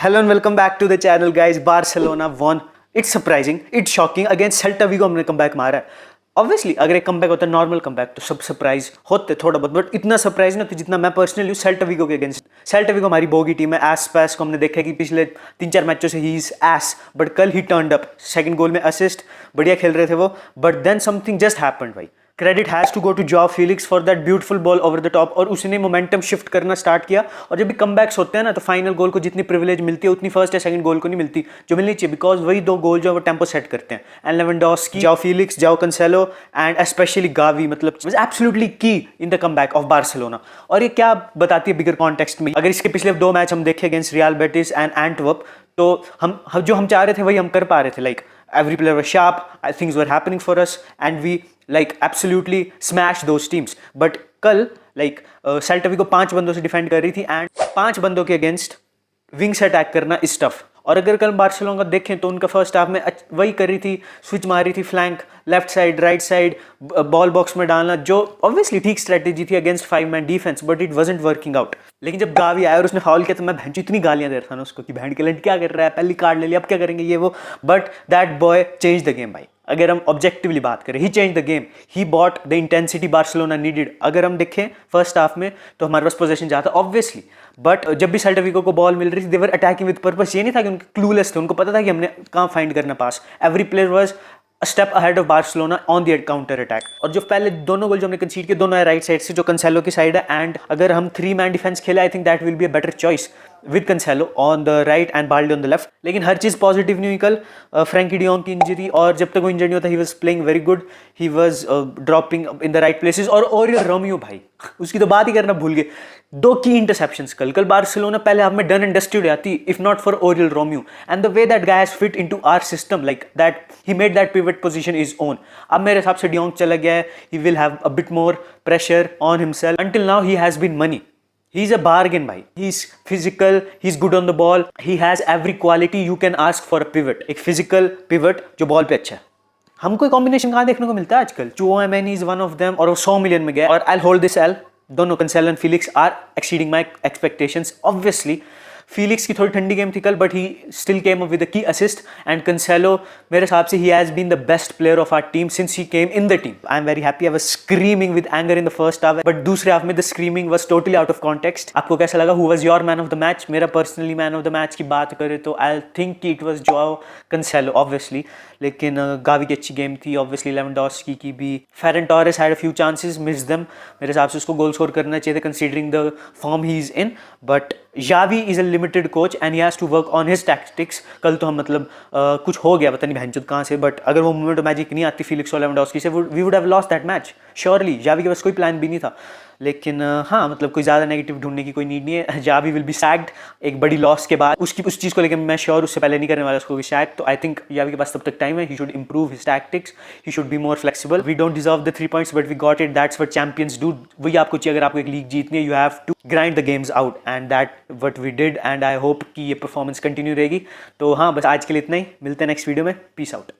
Hello and welcome back to the channel guys. Barcelona won. It's surprising, it's shocking against Celta Vigo हमने comeback मारा है. Obviously अगर एक comeback होता है नॉर्मल कमबैक तो सब सरप्राइज होते थोड़ा बहुत, बट इतना सरप्राइज ना तो जितना मैं पर्सनली हूँ सेल्टा विगो के अगेंस्ट. सेल्टा विगो हमारी बोगी टीम है. एस पैस को हमने देखा कि पिछले 3-4 मैचों से ही इज एस, बट कल ही टर्नड अप. सेकंड गोल में असिस्ट, बढ़िया खेल रहे थे वो, but then something just happened भाई. Credit has to go to Joao Felix for that beautiful ball over the top, और उसने मोमेंटम शिफ्ट करना स्टार्ट किया. और जब भी कमबैक्स होते हैं ना तो फाइनल गोल को जितनी प्रिविलेज मिलती है उतनी फर्स्ट या सेकंड गोल को नहीं मिलती जो मिलनी चाहिए, बिकॉज वही दो गोल जो है वो टेम्पो सेट करते हैं. And Lewandowski, jaw Felix, jaw Cancelo and specially Gavi मतलब वाज एब्सोल्युटली की in the comeback of Barcelona. और ये क्या बताती है बिगर कॉन्टेक्स्ट में, अगर इसके पिछले 2 मैच हम देखें against real Betis and Antwerp, तो हम जो हम चाह रहे थे वही हम कर पा रहे थे. Like every player was sharp, things were happening for us and we like absolutely smashed those teams. But कल like सेल्टा विगो 5 बंदों से डिफेंड कर रही थी एंड 5 बंदों के अगेंस्ट विंग से अटैक करना इज टफ. और अगर कल बार्सिलोना का देखें तो उनका फर्स्ट हाफ में वही कर रही थी, स्विच मार रही थी flank, left side, right side, ball box में डालना, जो ऑब्वियसली ठीक स्ट्रेटेजी थी against 5 man defence, but it wasn't working out. लेकिन जब गावी आया और उसने फाउल किया तो मैं भैंचो इतनी गालियां दे रहा था ना उसको कि बहन के लंड क्या कर रहा है, पहली कार्ड ले लिया, अब क्या करेंगे ये वो. But that boy change the game भाई. अगर हम ऑब्जेक्टिवली बात करें, he change the game, he bought the intensity Barcelona needed. अगर हम देखें फर्स्ट हाफ में तो हमारे पास पोजीशन जाता ऑब्वियसली, बट जब भी सेल्टा विगो को बॉल मिल रही थी देवर अटैकिंग विद पर्पस. ये नहीं था कि उनके क्लूलेस थे, उनको पता था कि हमने कहाँ फाइंड करना pass. Every player was a step ahead of Barcelona on the counter attack. और जो पहले दोनों गोल जो हमने कंसीड किए दोनों है राइट साइड से, जो कैंसेलो की साइड है. एंड अगर हम 3 मैन डिफेंस खेले I think that will be a better choice with Cancelo on the right and Balde on the left. लेकिन हर चीज़ पॉजिटिव नहीं हुई कल. फ्रैंकी डियोंग की इंजरी, और जब तक वो इंजरी नहीं होता he was playing very good, he was dropping in the right places. और ओरियल रोमियो भाई उसकी तो बात ही करना भूल गए. 2 की इंटरसेप्शंस कल बार्सिलोना पहले हाफ में डन एंड डस्टेड आती if not for Oriol Romeu. And the way that guy has fit into our system, like that he made that pivot position is own. अब मेरे हिसाब से डियोंग चला गया है, he will have a bit more pressure on himself. Until now he has been money. He is a bargain भाई. He is physical, he is good on the ball, he has every quality you can ask for a pivot. एक physical pivot जो ball पे अच्छा है. हमको एक combination कहाँ देखने को मिलता है आजकल. Tchouaméni is one of them, और वो 100 मिलियन में गया. और I'll hold this L. दोनों Cancelo and Felix are exceeding my expectations. Obviously Felix की थोड़ी ठंडी गेम थी कल, but he still came up with the key assist. And Cancelo मेरे हिसाब से he has been the best player of our team since he came in the team. I am very happy. I was screaming with anger in the first half, but दूसरे half में the screaming was totally out of context. आपको कैसा लगा? Who was your man of the match? मेरा personally man of the match की बात करें तो आई थिंक कि it was Joao Cancelo obviously. लेकिन गावी की अच्छी गेम थी, ऑब्वियसली लेवेंडोस्की की भी. Ferran Torres had a few chances, miss them. मेरे हिसाब से उसको गोल स्कोर करना चाहिए था considering the form he is in. But Xavi is a limited coach and he has to work on his tactics. कल तो हम मतलब कुछ हो गया पता नहीं भैंचोद कहाँ से, बट अगर वो मोमेंट मैजिक नहीं आती फिलिक्स और लेवेंडोस्की से, we would have lost that match surely. Xavi के पास कोई प्लान भी नहीं था. लेकिन हाँ मतलब कोई ज़्यादा नेगेटिव ढूंढने की कोई नीड नहीं है. जावी विल बी सैक्ड एक बड़ी लॉस के बाद. उस चीज़ को लेकर मैं श्योर उससे पहले नहीं करने वाला उसको भी सैक. तो आई थिंक जावी के पास तब तक टाइम है. He should improve his tactics, he should be more flexible. We don't deserve the 3 points but we got it. That's what champions do. वही आपको चाहिए अगर आपको एक लीग जीतनी है. You have to grind the games out and that what we did. And I hope कि ये परफॉर्मेंस कंटिन्यू रहेगी. तो हाँ बस आज के लिए इतना ही. मिलते हैं नेक्स्ट वीडियो में. Peace out.